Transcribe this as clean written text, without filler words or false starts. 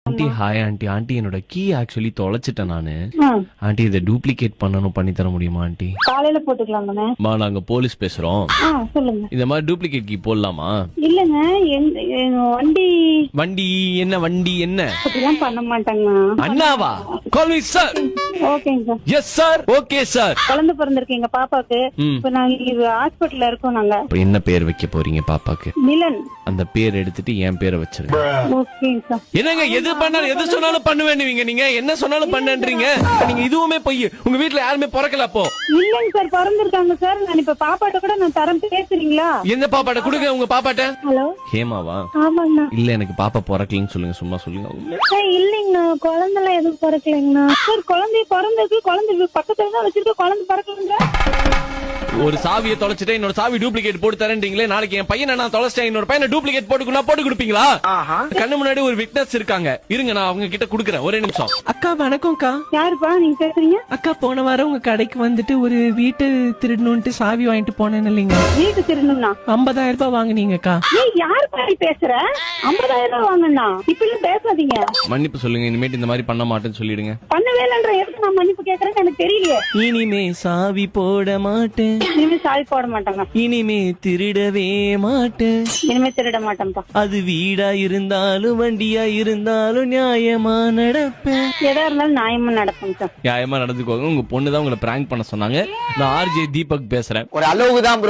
Aunty hi aunty. Aunty என்னோட key actually தொலைச்சிட்டேன் நானு. ஆ, aunty இதை டூப்ளிகேட் பண்ணி தர முடியுமா ஆண்டி? காலையில போட்டுக்கலாங்கண்ணே. நாங்க போலீஸ் பேசுறோம். சொல்லுங்க. இந்த மாதிரி டூப்ளிகேட் கீ போடலாமா? இல்லங்க, எங்க வண்டி வண்டி என்ன அப்படிலாம் பண்ண மாட்டாங்க. அண்ணாவா? Call me sir. ஓகேங்க sir. Yes sir. Okay sir. குழந்தை பிறந்திருக்கு எங்க பாப்பாக்கு. இப்ப நாங்க ஹாஸ்பிட்டல்ல இருக்கோம் நாங்க. இப்ப என்ன பேர் வைக்க போறீங்க பாப்பாக்கு? மிலன். அந்த பேர் எடுத்துட்டு என் பேரை வச்சிருங்க. ஓகேங்க சார். என்னங்க எது பண்ணாலும் எது சொன்னாலும் பண்ணுவேன்னுவீங்க நீங்க. என்ன சொன்னாலும் பண்ணன்றீங்க. நீங்க இதுவுமே பொய். உங்க வீட்டுல யாருமே பிறக்கல அப்போ? இல்லங்க சார், பிறந்திருக்காங்க சார். நான் இப்ப பாப்பாட்ட கூட நான் தரம் பேசுறீங்களா? எந்த பாப்பாட்ட கொடுங்க உங்க பாப்பாட்ட? ஹலோ. ஹேமாவா? ஆமாங்கண்ணா. இல்ல எனக்கு பாப்பா பிறக்கலன்னு சொல்லுங்க. சும்மா சொல்லுங்க. இல்லைங்கண்ணா, குழந்தைலாம் எதுவும் பிறக்கலைங்கண்ணா. சார் குழந்தை பிறந்திருக்கு, குழந்தை பக்கத்துல தான் வச்சிருக்க, குழந்தை பிறக்கலங்க. ஒரு சாவியை தொலைச்சிட்டேன், இன்னொரு சாவி டூப்ளிகேட் போட்டு தரேன்றீங்களே. நாளைக்கு என் பையனை நான் தொலைச்சிட்டேன், இன்னொரு பையனை டூப்ளிகேட் போட்டு கொடுப்பீங்களா? கண்ணு முன்னாடி ஒரு விட்னஸ் இருக்காங்க. இருங்க, நான் அவங்க கிட்ட குடுக்கறேன். ஒரே நிமிஷம். அக்கா வணக்கம்க்கா. யாருப்பா நீங்க பேசுறீங்க? அக்கா போன வாரம் உங்க கடைக்கு வந்துட்டு ஒரு வீட்டு திருடணும்ட்டு சாவி வாங்கிட்டு போனேன்னு இல்லைங்க. வீட்டு திருடணும்னா 50,000 ரூபாய் வாங்குனீங்கக்கா. ஏய், யாருப்பா நீ பேசுற? 50,000 ரூபாய் வாங்கண்ணா. இப்படி பேசாதீங்க. மன்னிப்பு சொல்லுங்க. இனிமேட்டு இந்த மாதிரி பண்ண மாட்டேன்னு சொல்லிடுங்க. பண்ணவே இல்லைன்ற எதுக்கு நான் மன்னிப்பு கேக்குறேன்னு எனக்கு தெரியலையே. இனிமே சாவி போட மாட்டேன், இனிமே சாவி போட மாட்டாங்க. இனிமே திருடவே மாட்டேன். இனிமே திருட மாட்டேன்ப்பா. அது வீடா இருந்தாலும் வண்டியா இருந்தாலும் நியாயமா நடப்பேன். எதா இருந்தாலும் நியாயமா நடக்கும் சார். நியாயமா நடந்துக்கோங்க. உங்க பொண்ணு தான் உங்களை பிராங்க் பண்ண சொன்னாங்க. நான் ஆர்ஜே தீபக் பேசுறேன். ஒரு அளவுக்கு தான் ப்ரோ.